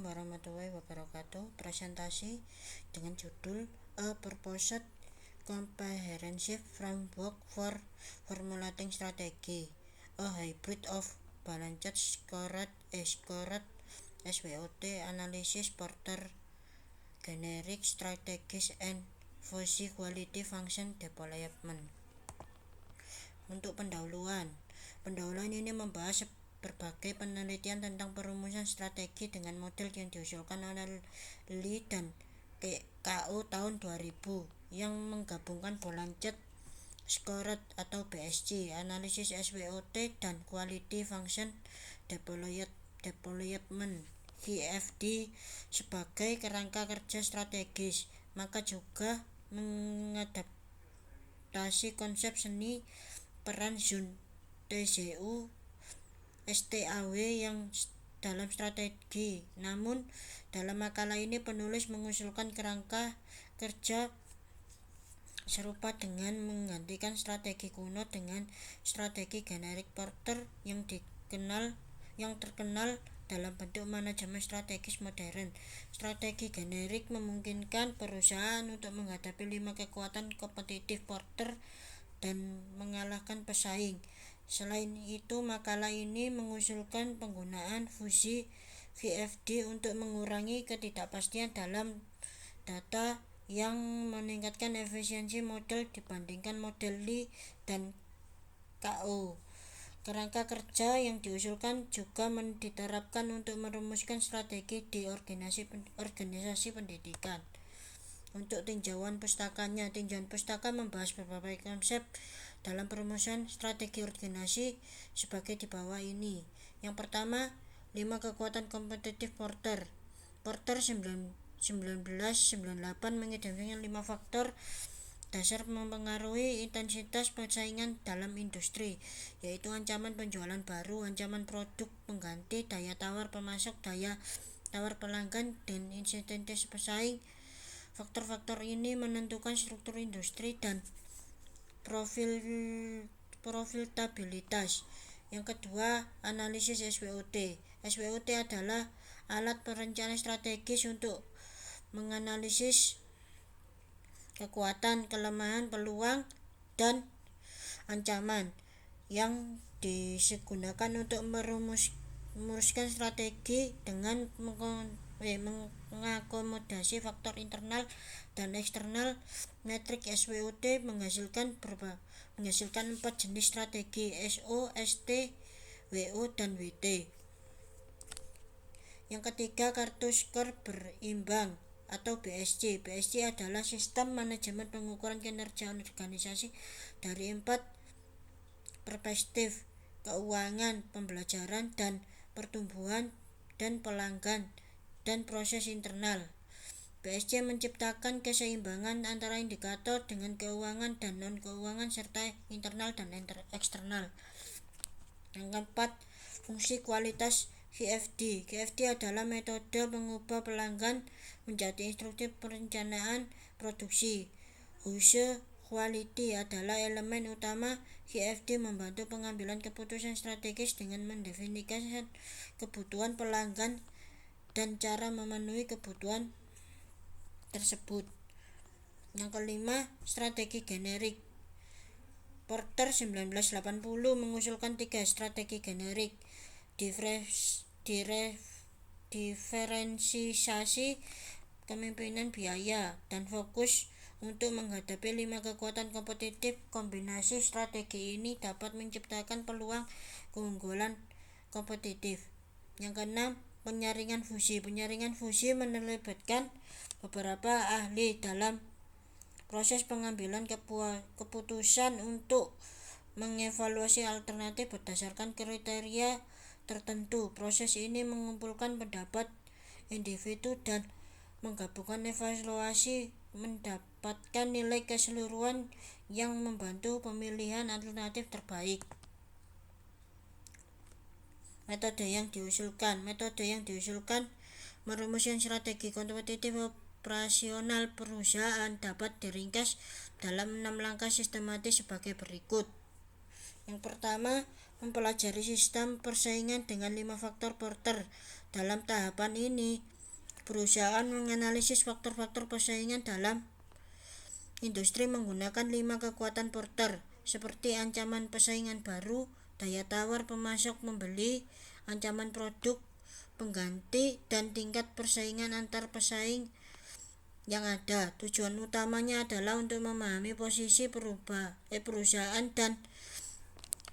warahmatullahi wabarakatuh. Presentasi dengan judul A Proposed Comprehensive Framework for Formulating Strategy, a Hybrid of Balanced Scored SWOT Analysis, Porter Generic Strategies and Fuzzy Quality Function Development. Untuk pendahuluan ini membahas berbagai penelitian tentang perumusan strategi dengan model yang diusulkan oleh Lee dan KO tahun 2000 yang menggabungkan Balanced Scored atau BSC, analisis SWOT, dan Quality Function Development QFD sebagai kerangka kerja strategis, maka juga mengadaptasi konsep seni peran Zun TZU STAW yang dalam strategi. Namun dalam makalah ini penulis mengusulkan kerangka kerja serupa dengan menggantikan strategi kuno dengan strategi generik Porter yang terkenal dalam bentuk manajemen strategis modern. Strategi generik memungkinkan perusahaan untuk menghadapi 5 kekuatan kompetitif Porter dan mengalahkan pesaing. Selain itu, makalah ini mengusulkan penggunaan fuzzy QFD untuk mengurangi ketidakpastian dalam data yang meningkatkan efisiensi model dibandingkan model Lee dan KO. Kerangka kerja yang diusulkan juga diterapkan untuk merumuskan strategi di organisasi pendidikan. Untuk tinjauan pustakanya, tinjauan pustaka membahas berbagai konsep dalam perumusan strategi organisasi sebagai di bawah ini. Yang pertama, 5 kekuatan kompetitif Porter 1998 mengidentifikasikan 5 faktor dasar mempengaruhi intensitas persaingan dalam industri, yaitu ancaman penjualan baru, ancaman produk pengganti, daya tawar pemasok, daya tawar pelanggan, dan intensitas pesaing. Faktor-faktor ini menentukan struktur industri dan profitabilitas. Yang kedua, analisis SWOT. SWOT adalah alat perencanaan strategis untuk menganalisis kekuatan, kelemahan, peluang, dan ancaman yang digunakan untuk merumuskan strategi dengan mengakomodasi faktor internal dan eksternal. Metrik SWOT menghasilkan 4 jenis strategi: SO, ST, WO, dan WT. Yang ketiga, kartu skor berimbang atau BSC. BSC adalah sistem manajemen pengukuran kinerja organisasi dari 4 perspektif: keuangan, pembelajaran, dan pertumbuhan, dan pelanggan dan proses internal. BSC menciptakan keseimbangan antara indikator dengan keuangan dan non-keuangan serta internal dan eksternal. Yang keempat, fungsi kualitas QFD. QFD adalah metode mengubah pelanggan menjadi instruktur perencanaan produksi. Use quality adalah elemen utama QFD, membantu pengambilan keputusan strategis dengan mendefinisikan kebutuhan pelanggan dan cara memenuhi kebutuhan tersebut. Yang kelima, strategi generik. Porter 1980 mengusulkan 3 strategi generik: diferensiasi, kepemimpinan biaya, dan fokus. Untuk menghadapi 5 kekuatan kompetitif, kombinasi strategi ini dapat menciptakan peluang keunggulan kompetitif. Yang keenam, penyaringan fusi. Penyaringan fusi melibatkan beberapa ahli dalam proses pengambilan keputusan untuk mengevaluasi alternatif berdasarkan kriteria tertentu. Proses ini mengumpulkan pendapat individu dan menggabungkan evaluasi mendapatkan nilai keseluruhan yang membantu pemilihan alternatif terbaik. Metode yang diusulkan merumuskan strategi kompetitif operasional perusahaan dapat diringkas dalam 6 langkah sistematis sebagai berikut. Yang pertama, mempelajari sistem persaingan dengan 5 faktor Porter. Dalam tahapan ini, Perusahaan menganalisis faktor-faktor persaingan dalam industri menggunakan 5 kekuatan Porter, seperti ancaman persaingan baru, daya tawar pemasok pembeli, ancaman produk pengganti, dan tingkat persaingan antar pesaing yang ada. Tujuan utamanya adalah untuk memahami posisi perusahaan dan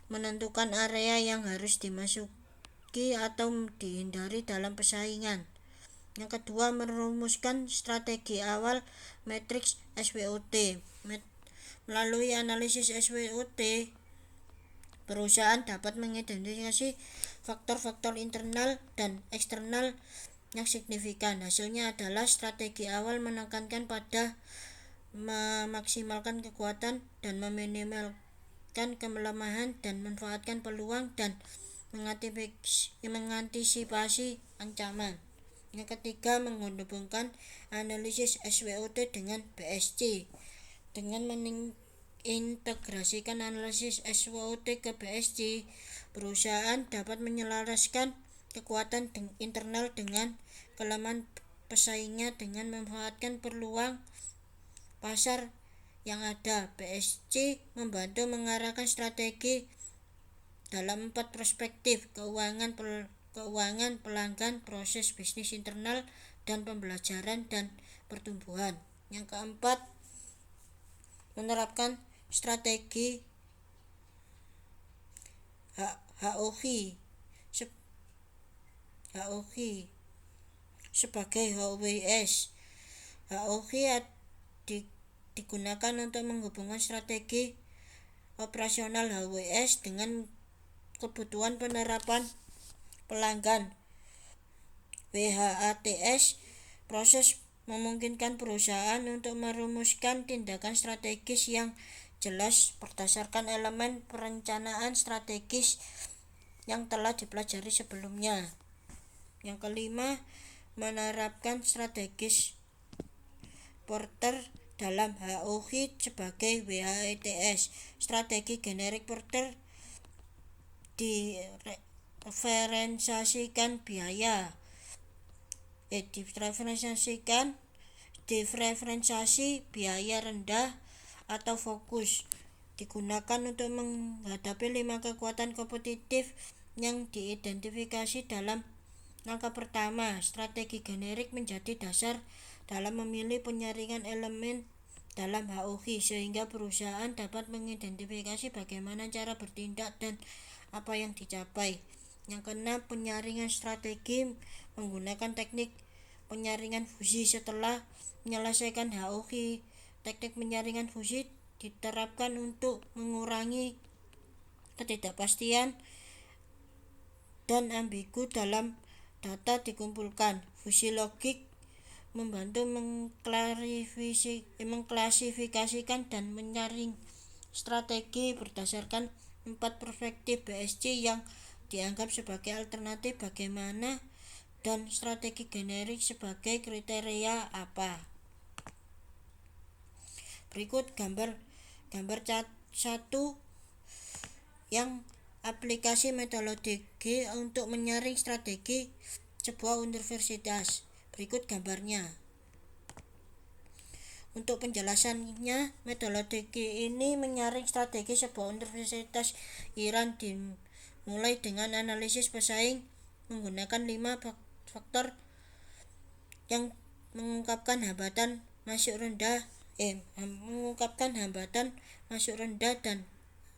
menentukan area yang harus dimasuki atau dihindari dalam persaingan. Yang kedua, merumuskan strategi awal matriks SWOT. Melalui analisis SWOT, perusahaan dapat mengidentifikasi faktor-faktor internal dan eksternal yang signifikan. Hasilnya adalah strategi awal menekankan pada memaksimalkan kekuatan dan meminimalkan kelemahan dan memanfaatkan peluang dan mengantisipasi ancaman. Yang ketiga, menghubungkan analisis SWOT dengan BSC. Dengan mengintegrasikan analisis SWOT ke BSC, perusahaan dapat menyelaraskan kekuatan internal dengan kelemahan pesaingnya dengan memanfaatkan peluang pasar yang ada. BSC membantu mengarahkan strategi dalam 4 perspektif: keuangan, pelanggan, proses bisnis internal, dan pembelajaran dan pertumbuhan. Yang keempat, menerapkan strategi HOI sebagai HOWS. HOI digunakan untuk menghubungkan strategi operasional HOWS dengan kebutuhan penerapan pelanggan. WHATS proses memungkinkan perusahaan untuk merumuskan tindakan strategis yang jelas berdasarkan elemen perencanaan strategis yang telah dipelajari sebelumnya. Yang kelima, menerapkan strategis Porter dalam HOI sebagai WHATS. Strategi generik Porter diferensiasikan diferensiasi biaya rendah atau fokus digunakan untuk menghadapi 5 kekuatan kompetitif yang diidentifikasi dalam langkah pertama. Strategi generik menjadi dasar dalam memilih penyaringan elemen dalam HOI sehingga perusahaan dapat mengidentifikasi bagaimana cara bertindak dan apa yang dicapai. Yang keenam, penyaringan strategi menggunakan teknik penyaringan fusi. Setelah menyelesaikan HOI, teknik penyaringan fusi diterapkan untuk mengurangi ketidakpastian dan ambigu dalam data dikumpulkan. Fusi logik membantu mengklasifikasikan dan menyaring strategi berdasarkan 4 perspektif BSC yang dianggap sebagai alternatif bagaimana dan strategi generik sebagai kriteria apa. Berikut gambar 1 yang aplikasi metodologi untuk menyaring strategi sebuah universitas. Berikut gambarnya. Untuk penjelasannya, metodologi ini menyaring strategi sebuah universitas Iran dimulai dengan analisis pesaing menggunakan 5 faktor yang mengungkapkan hambatan masuk rendah dan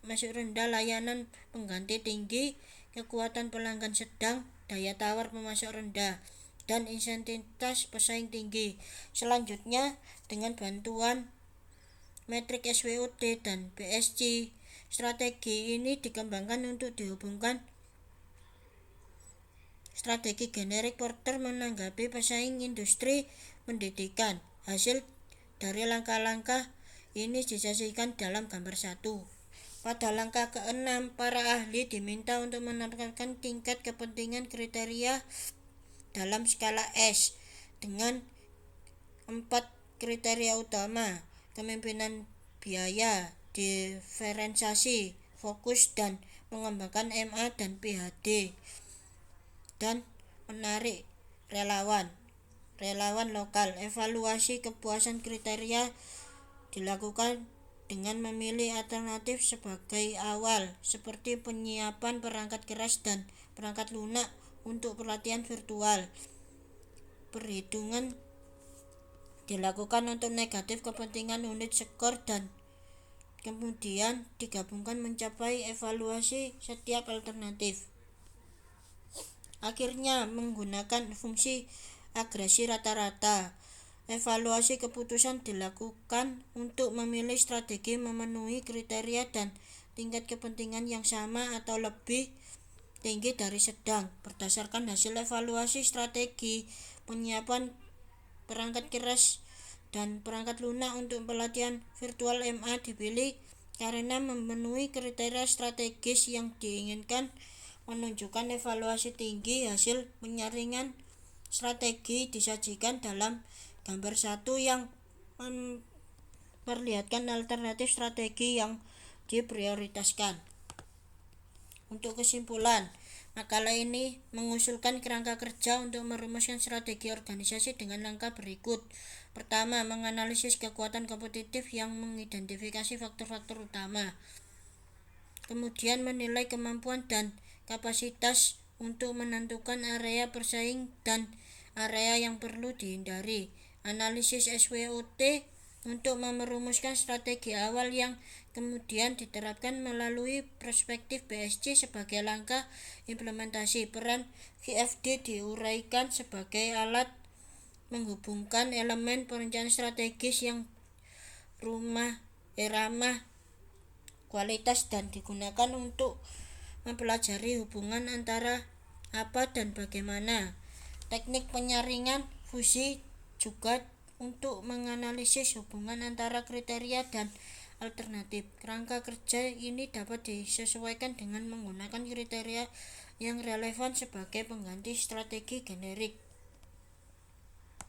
masuk rendah, layanan pengganti tinggi, kekuatan pelanggan sedang, daya tawar pemasok rendah, dan intensitas pesaing tinggi. Selanjutnya, dengan bantuan metrik SWOT dan BSC, strategi ini dikembangkan untuk dihubungkan strategi generik Porter menanggapi pesaing industri pendidikan. Hasil dari langkah-langkah ini disajikan dalam gambar 1. Pada langkah ke-6, para ahli diminta untuk menetapkan tingkat kepentingan kriteria dalam skala S dengan 4 kriteria utama: kepemimpinan biaya, diferensiasi, fokus, dan mengembangkan MA dan PhD, dan menarik relawan. relawan lokal. Evaluasi kepuasan kriteria dilakukan dengan memilih alternatif sebagai awal, seperti penyiapan perangkat keras dan perangkat lunak untuk pelatihan virtual. Perhitungan dilakukan untuk negatif kepentingan unit skor dan kemudian digabungkan mencapai evaluasi setiap alternatif. Akhirnya, menggunakan fungsi agresi rata-rata, evaluasi keputusan dilakukan untuk memilih strategi memenuhi kriteria dan tingkat kepentingan yang sama atau lebih tinggi dari sedang. Berdasarkan hasil evaluasi strategi, penyiapan perangkat keras dan perangkat lunak untuk pelatihan virtual MA dipilih karena memenuhi kriteria strategis yang diinginkan, menunjukkan evaluasi tinggi. Hasil penyaringan strategi disajikan dalam gambar 1 yang memperlihatkan alternatif strategi yang diprioritaskan. Untuk kesimpulan, makalah ini mengusulkan kerangka kerja untuk merumuskan strategi organisasi dengan langkah berikut. Pertama, menganalisis kekuatan kompetitif yang mengidentifikasi faktor-faktor utama. Kemudian menilai kemampuan dan kapasitas untuk menentukan area bersaing dan area yang perlu dihindari. Analisis SWOT untuk merumuskan strategi awal yang kemudian diterapkan melalui perspektif BSC sebagai langkah implementasi. Peran VFD diuraikan sebagai alat menghubungkan elemen perencanaan strategis yang ramah kualitas dan digunakan untuk mempelajari hubungan antara apa dan bagaimana. Teknik penyaringan fusi juga untuk menganalisis hubungan antara kriteria dan alternatif. Kerangka kerja ini dapat disesuaikan dengan menggunakan kriteria yang relevan sebagai pengganti strategi generik.